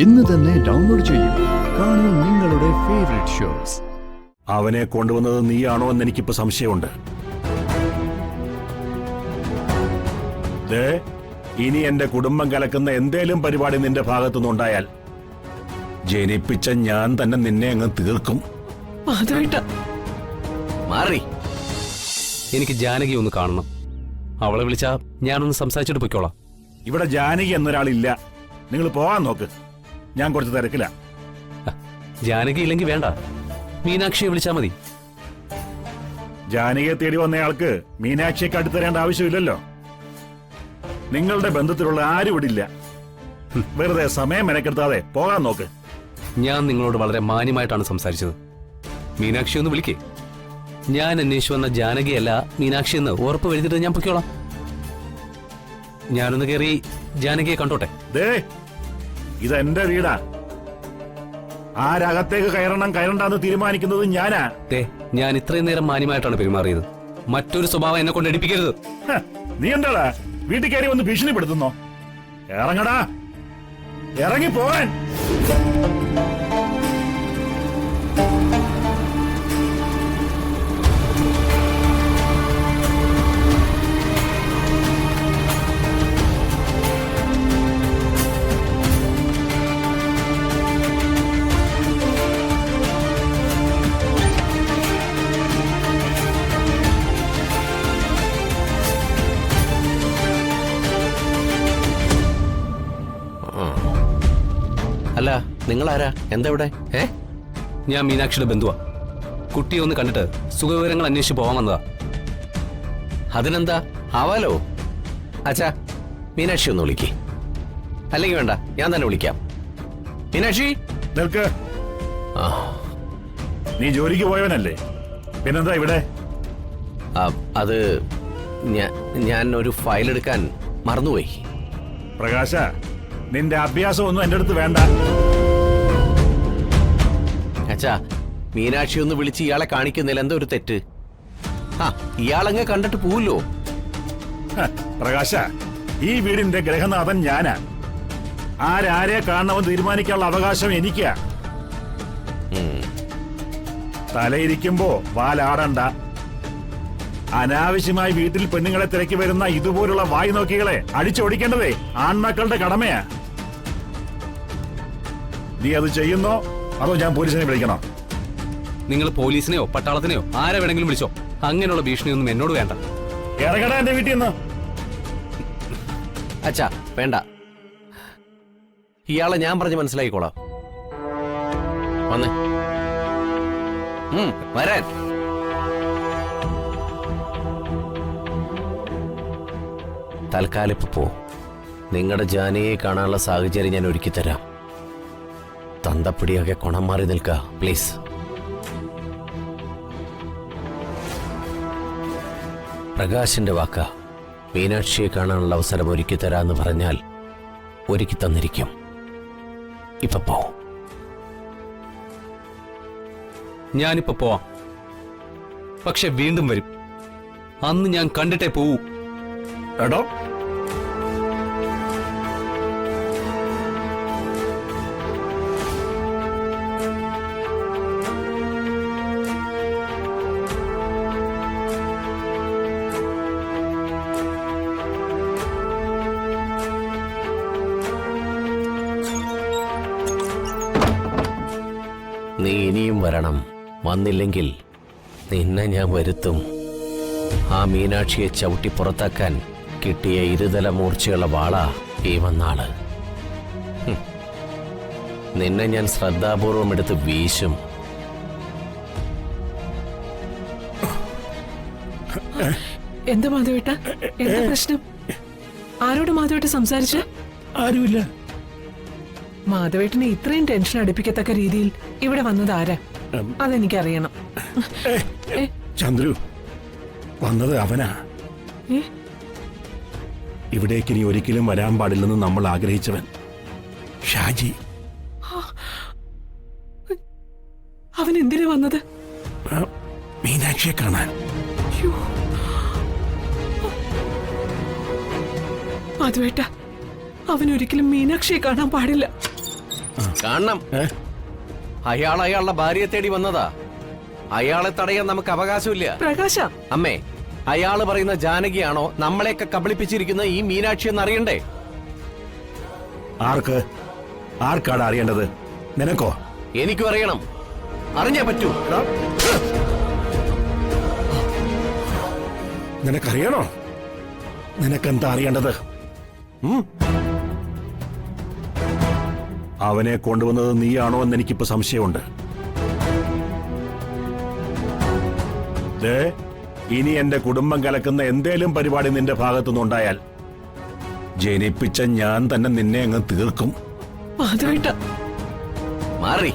ഇന്ന് തന്നെ ഡൗൺലോഡ് ചെയ്യൂ. കാണൂ നിങ്ങളുടെ ഫേവറേറ്റ് ഷോസ്. അവനെ കൊണ്ടുവന്നത് നീയാണോ എന്ന് എനിക്കിപ്പോ സംശയമുണ്ട്. ഇനി എന്റെ കുടുംബം കലക്കുന്ന എന്തേലും പരിപാടി നിന്റെ ഭാഗത്തുനിന്നുണ്ടായാൽ ജനിപ്പിച്ച ഞാൻ തന്നെ നിന്നെ അങ്ങ് തീർക്കും. മാറി. എനിക്ക് ജാനകി ഒന്ന് കാണണം. അവളെ വിളിച്ചാ ഞാനൊന്ന് സംസാരിച്ചിട്ട് പൊയ്ക്കോളാം. ഇവിടെ ജാനകി എന്നൊരാളില്ല. നിങ്ങൾ പോകാൻ നോക്ക്. ഞാൻ കുറച്ച് തിരക്കില്ല. ജാനകി ഇല്ലെങ്കിൽ വേണ്ട, മീനാക്ഷിയെ വിളിച്ചാ മതി. ജാനകിയെ തേടി വന്നയാൾക്ക് മീനാക്ഷിയെ കടുത്തരേണ്ട ആവശ്യമില്ലല്ലോ. നിങ്ങളുടെ ബന്ധത്തിലുള്ള ആരും ഇടില്ല. വെറുതെ സമയം മെനക്കെടുത്താതെ പോകാൻ നോക്ക്. ഞാൻ നിങ്ങളോട് വളരെ മാന്യമായിട്ടാണ് സംസാരിച്ചത്. മീനാക്ഷി ഒന്ന് വിളിക്കേ. ഞാൻ അന്വേഷിച്ചു വന്ന ജാനകിയല്ല മീനാക്ഷി എന്ന് ഉറപ്പ് വരുത്തിട്ട് ഞാൻ പൊയ്ക്കോളാം. ഞാനൊന്ന് കയറി ജാനകിയെ കണ്ടോട്ടെ. ഇതെന്റെ വീടാ. ആരകത്തേക്ക് കയറണ്ടെന്ന് തീരുമാനിക്കുന്നത് ഞാനാ. ഞാൻ ഇത്രയും നേരം മാന്യമായിട്ടാണ് പെരുമാറിയത്. മറ്റൊരു സ്വഭാവം എന്നെ കൊണ്ട് എടുപ്പിക്കരുത്. നീ എന്താടാ വീട്ടിൽ കയറി വന്ന് ഭീഷണിപ്പെടുത്തുന്നോ? ഇറങ്ങടാ, ഇറങ്ങി പോകാൻ. അല്ല, നിങ്ങളാരാ? എന്താ ഇവിടെ? ഞാൻ മീനാക്ഷിയുടെ ബന്ധുവാ. കുട്ടിയെ ഒന്ന് കണ്ടിട്ട് സുഖവിവരങ്ങൾ അന്വേഷിച്ച് പോവാൻ വന്നതാ. അതിനെന്താ, ആവാലോ. അച്ഛാ, മീനാക്ഷി ഒന്ന് വിളിക്കേ. അല്ലെങ്കിൽ വേണ്ട, ഞാൻ തന്നെ വിളിക്കാം. മീനാക്ഷി നിൽക്ക്. നീ ജോലിക്ക് പോയവനല്ലേ? പിന്നെന്താ ഇവിടെ? അത് ഞാൻ ഒരു ഫയൽ എടുക്കാൻ മറന്നുപോയി. പ്രകാശ, നിന്റെ അഭ്യാസം ഒന്നും എന്റെ അടുത്ത് വേണ്ട. അച്ഛാ, മീനാക്ഷി ഒന്ന് വിളിച്ച് ഇയാളെ കാണിക്കുന്നില്ല. എന്താ ഒരു തെറ്റ്? ഇയാളങ്ങ് കണ്ടിട്ട് പോവല്ലോ. പ്രകാശ, ഈ വീടിന്റെ ഗ്രഹനാഥൻ ഞാനാ. ആരെ കാണണമെന്ന് തീരുമാനിക്കാനുള്ള അവകാശം എനിക്കാ. തലയിരിക്കുമ്പോ വാലാടണ്ട. അനാവശ്യമായി വീട്ടിൽ പെണ്ണുങ്ങളെ തിരക്കി വരുന്ന ഇതുപോലുള്ള വായി നോക്കികളെ അടിച്ചോടിക്കേണ്ടതേ ആൺമക്കളുടെ കടമയാ. നീ അത് ചെയ്യുന്നോ അതോ ഞാൻ പോലീസിനെ വിളിക്കണോ? നിങ്ങൾ പോലീസിനെയോ പട്ടാളത്തിനെയോ ആരെ വേണമെങ്കിലും വിളിച്ചോ. അങ്ങനെയുള്ള ഭീഷണിയൊന്നും എന്നോട് വേണ്ട. ഇറങ്ങടാ എന്റെ വീട്ടിൽ നിന്ന്. അച്ഛാ, വേണ്ട. ഇയാളെ ഞാൻ പറഞ്ഞ് മനസ്സിലാക്കിക്കോളാം. വന്നേ, വരാൻ. തൽക്കാലം ഇപ്പൊ പോ. നിങ്ങളുടെ ജാനയെ കാണാനുള്ള സാഹചര്യം ഞാൻ ഒരുക്കി തരാം. തന്തപ്പിടിയൊക്കെ കൊണം മാറി നിൽക്ക പ്ലീസ്. പ്രകാശിന്റെ വാക്ക. മീനാക്ഷിയെ കാണാനുള്ള അവസരം ഒരുക്കി തരാന്ന് പറഞ്ഞാൽ ഒരുക്കി തന്നിരിക്കും. ഇപ്പൊ പോ. ഞാനിപ്പോ പോവാം. പക്ഷെ വീണ്ടും വരും. അന്ന് ഞാൻ കണ്ടിട്ടേ പോവൂ. എടോ, നീ ഇനിയും വരണം. വന്നില്ലെങ്കിൽ നിന്നെ ഞാൻ വരുത്തും. ആ മീനാക്ഷിയെ ചവിട്ടി പുറത്താക്കാൻ കിട്ടിയ ഇരുതല മൂർച്ചയുള്ള വാള ഈ വന്നാള്. നിന്നെ ഞാൻ ശ്രദ്ധാപൂർവം എടുത്ത് വീശും. എന്താ മാധവേട്ട, എന്താ പ്രശ്നം? ആരോട് മാധവേട്ട സംസാരിച്ച? ആരുമില്ല. മാധവേട്ടനെ ഇത്രയും ടെൻഷൻ അടുപ്പിക്കത്തക്ക രീതിയിൽ ഇവിടെ വന്നത് ആരാ? അതെനിക്കറിയണം. ചന്ദ്രു, വന്നത് അവനാ. ഇവിടേക്ക് ഇനി ഒരിക്കലും വരാൻ പാടില്ലെന്ന് നമ്മൾ ആഗ്രഹിച്ചവൻ ഷാജി. അവൻ എന്തിനാ വന്നത്? മീനാക്ഷിയെ കാണാൻ. മാധവേട്ട, അവൻ ഒരിക്കലും മീനാക്ഷിയെ കാണാൻ പാടില്ല. കാണണം. അയാൾ അയാളുടെ ഭാര്യയെ തേടി വന്നതാ. അയാളെ തടയാൻ നമുക്ക് അവകാശമില്ല. പ്രകാശ, അമ്മേ, അയാള് പറയുന്ന ജാനകിയാണോ നമ്മളെയൊക്കെ കബളിപ്പിച്ചിരിക്കുന്ന ഈ മീനാക്ഷി എന്ന് അറിയണ്ടേ? ആർക്കാണ് അറിയേണ്ടത്? നിനക്കോ? എനിക്കും അറിയണം. അറിഞ്ഞേ പറ്റൂ. നിനക്കറിയണോ? നിനക്കെന്താ അറിയേണ്ടത്? അവനെ കൊണ്ടുവന്നത് നീയാണോ എന്ന് എനിക്കിപ്പോ സംശയമുണ്ട്. ദേ, ഇനി എന്റെ കുടുംബം കലക്കുന്ന എന്തേലും പരിപാടി നിന്റെ ഭാഗത്തുനിന്നുണ്ടായാൽ ജനിപ്പിച്ച ഞാൻ തന്നെ നിന്നെ അങ്ങ് തീർക്കും. മാധവേട്ട, മാറി.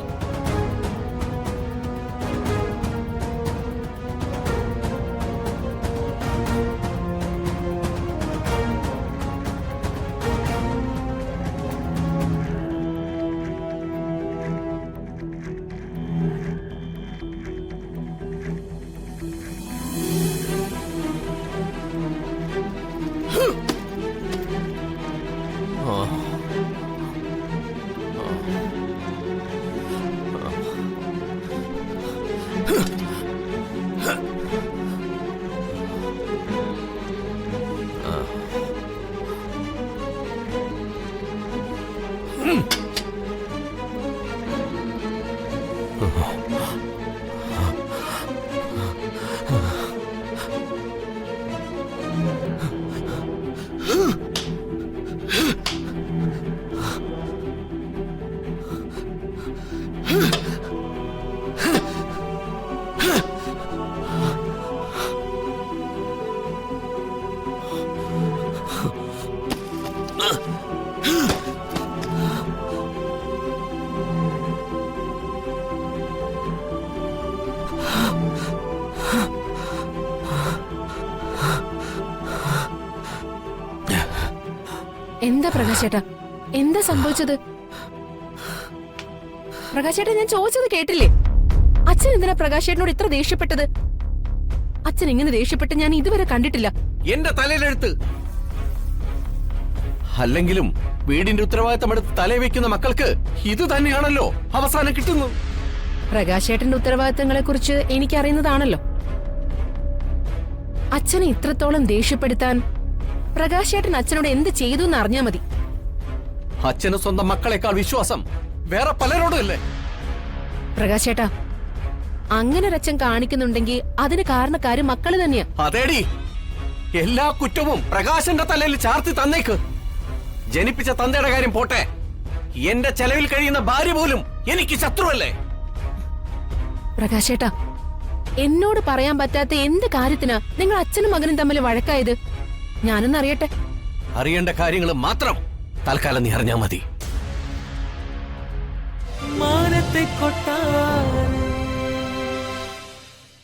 എന്താ പ്രകാശേട്ടാ, എന്താ സംഭവിച്ചത്? പ്രകാശേട്ടാ, ഞാൻ ചോദിച്ചത് കേട്ടില്ലേ? അച്ഛൻ എന്തിനാ പ്രകാശേട്ടനോട് ഇത്ര ദേഷ്യപ്പെട്ടത്? അച്ഛൻ ഇങ്ങനെ ദേഷ്യപ്പെട്ട് ഞാൻ ഇതുവരെ കണ്ടിട്ടില്ല. എന്റെ തലയിലെടുത്ത്. അല്ലെങ്കിലും വീടിന്റെ ഉത്തരവാദിത്തം എടുത്ത് തലയിൽ വെക്കുന്ന മക്കൾക്ക് ഇത് തന്നെയാണല്ലോ അവസാനം കിട്ടുന്നത്. പ്രകാശേട്ടന്റെ ഉത്തരവാദിത്തങ്ങളെ കുറിച്ച് എനിക്കറിയുന്നതാണല്ലോ. അച്ഛനെ ഇത്രത്തോളം ദേഷ്യപ്പെടുത്താൻ പ്രകാശേട്ടൻ അച്ഛനോട് എന്ത് ചെയ്തു എന്ന് അറിഞ്ഞാ മതി. അച്ഛന് സ്വന്തം മക്കളെക്കാൾ വിശ്വാസം വേറെ പലരോടും അല്ലേ? പ്രകാശേട്ടാ, അങ്ങനെ ഒരച്ഛൻ കാണിക്കുന്നുണ്ടെങ്കിൽ അതിന് കാരണക്കാര് മക്കള് തന്നെയാ. അതേടി, എല്ലാ കുറ്റവും പ്രകാശന്റെ തലയിൽ ചാർത്തി തന്നേക്ക്. ജനിപ്പിച്ച തന്തയുടെ കാര്യം പോട്ടെ, എന്റെ ചെലവിൽ കഴിയുന്ന ഭാര്യ പോലും എനിക്ക് ശത്രുവല്ലേ? പ്രകാശേട്ടാ, എന്നോട് പറയാൻ പറ്റാത്ത എന്ത് കാര്യത്തിനാ നിങ്ങൾ അച്ഛനും മകനും തമ്മിൽ വഴക്കായത്? ഞാനൊന്ന് അറിയട്ടെ. അറിയേണ്ട കാര്യങ്ങൾ മാത്രം തൽക്കാലം നീ അറിഞ്ഞാ മതി. മാനത്തെ കൊട്ടാ